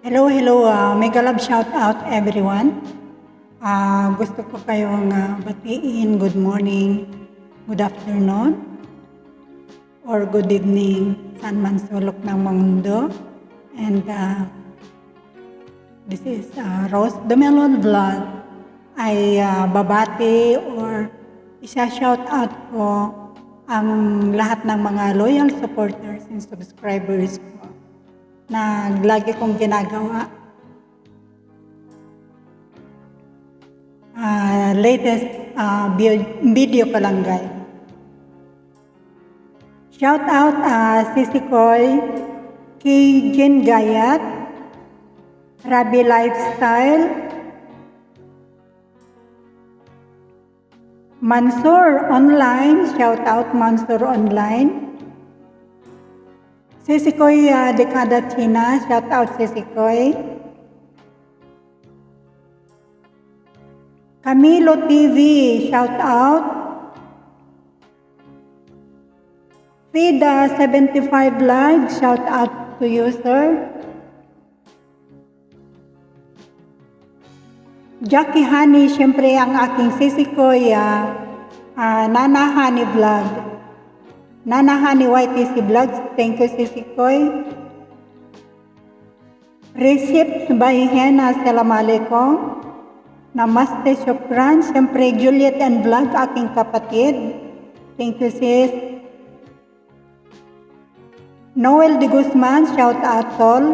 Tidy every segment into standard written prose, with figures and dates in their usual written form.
Hello, mega love shout out everyone. Gusto ko kayong batiin good morning, good afternoon, or good evening saan man sulok ng mundo. And this is Rose the Melon Vlog. Ay babati or isa-shout out ko ang lahat ng mga loyal supporters and subscribers ko na lagi kong ginagawa. Latest video ko lang guys. Shout out Sisi Koy, kay Jen Gayat, Rabi Lifestyle, Mansur Online, shout out Mansur Online, Sisi Koy Dekada China, shout out Sisi Koy, Camilo TV, shout out, Fida 75 Vlog, shout out to you sir, Jackie Honey, syempre ang aking Sisi Koy, Nana Honey Vlog, Nana Honey YTC Vlogs, thank you Sisi Koy. Receipt by Hena, assalamualaikum. Namaste, syukran. Syempre Juliet and Vlog, aking kapatid, thank you sis. Noel de Guzman, shout out tol,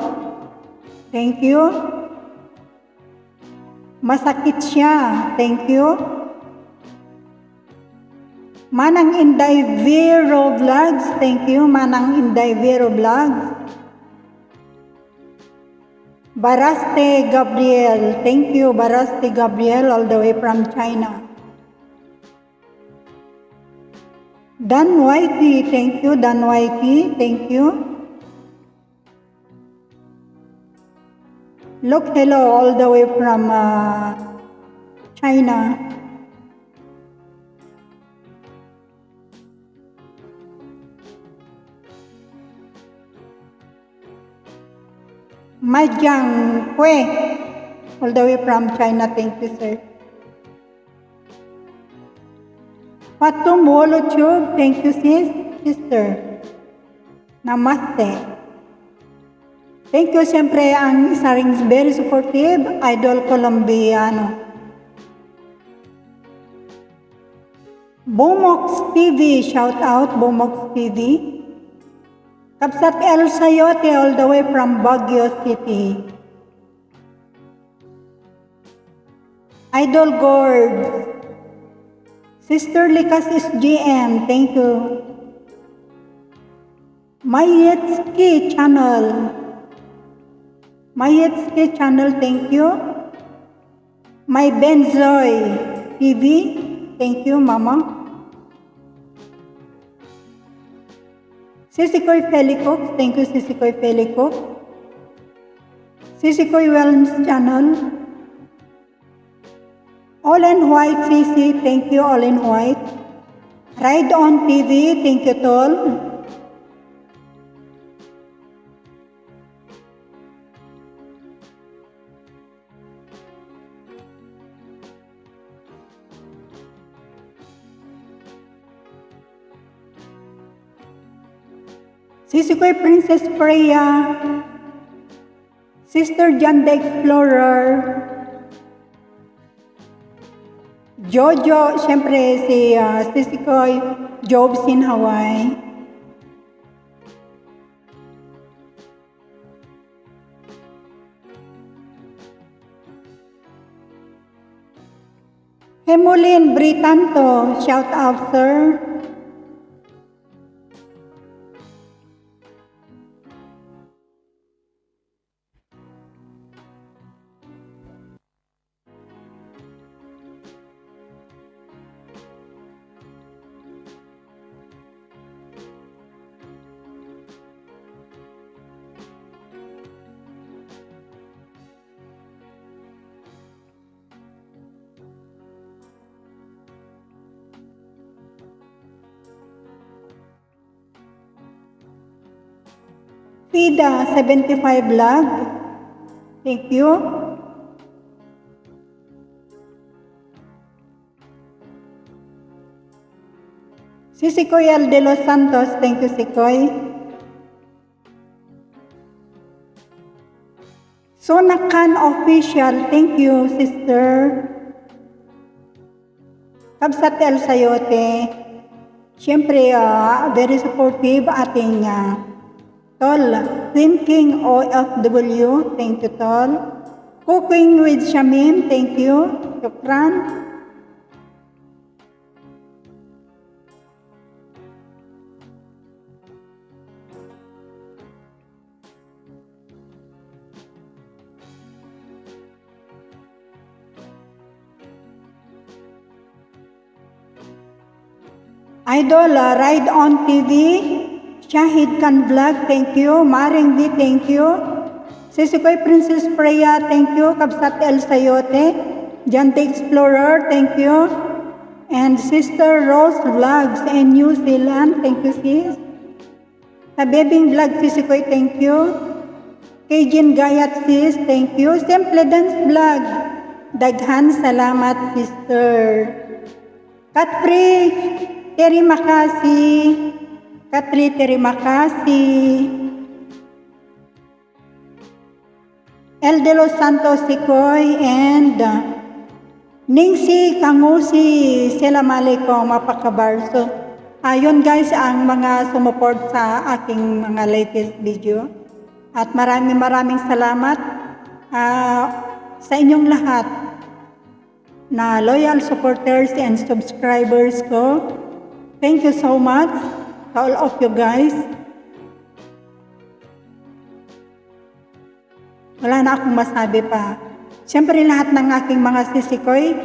thank you. Masakit siya, thank you. Manang Inday Vero Vlogs, thank you. Manang Inday Vero Vlogs. Baraste Gabriel, thank you. Baraste Gabriel all the way from China. Dan Whitey, thank you. Dan Whitey, thank you. Look, hello all the way from China. Majang Kwe, all the way from China, thank you sir. Patum Wolochub, thank you sister. Namaste. Thank you siyempre ang isa ring very supportive, Idol Colombiano. Bumox TV, shout out Bumox TV. Kapsat El Sayote all the way from Baguio City. Idol Gord. Sister Likas SGM, thank you. Mayetski channel. Mayetski channel, thank you. My Benzoy TV, thank you mama. Sisi Koy Felicox, thank you Sisi Koy Felicox. Sisi Koy Wellness Channel. All in White Sisi, thank you All in White. Ride on TV, thank you tol. Sisi Koy Princess Freya, Sister John the Explorer, Jojo, syempre si Sisi Koy Jobs in Hawaii, Hemulin Britanto, shout out sir. Fida 75 Vlog, Thank you. Si Sikoy L. De Los Santos, thank you, Sikoy. Sonakan Official, thank you, sister. Kabsat El Sayote, siyempre, very supportive ating Tol. Thinking OFW, thank you, Tol. Cooking with Shamim, thank you. Shukran. Idol, Ride on TV, Shahid Khan Vlog, thank you. Maring V, thank you. Sisikoy Princess Freya, thank you. Kabsat El Sayote, Jante Explorer, thank you. And Sister Rose Vlogs in New Zealand, thank you, sis. Kabebing Vlog, Sisikoy, thank you. Kajin Gayat, sis, thank you. Simple Dance Vlog, daghan salamat, sister. Katri, terima kasih. Katri, terima kasih. El De Los Santos Sikoy and Ningsi Kangusi. Assalamualaikum, mapakabarso. Ayun guys, ang mga sumuport sa aking mga latest video. At maraming salamat sa inyong lahat na loyal supporters and subscribers ko. Thank you so much to all of you guys. Wala na akong masabi pa. Siyempre lahat ng aking mga sisikoy,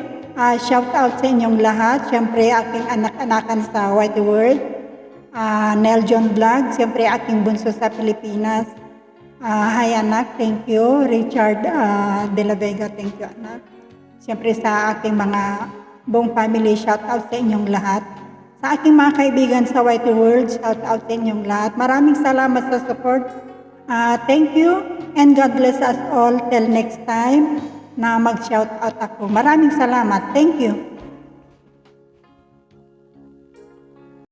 shout out sa inyong lahat. Siyempre aking anak-anakan sa White World, Nel John Vlog, siyempre aking bunso sa Pilipinas. Hi anak, thank you. Richard De La Vega, thank you anak. Siyempre sa aking mga buong family, shout out sa inyong lahat. Sa aking mga kaibigan sa White World, shout out sa inyong lahat. Maraming salamat sa support. Thank you and God bless us all till next time na mag-shout out ako. Maraming salamat. Thank you.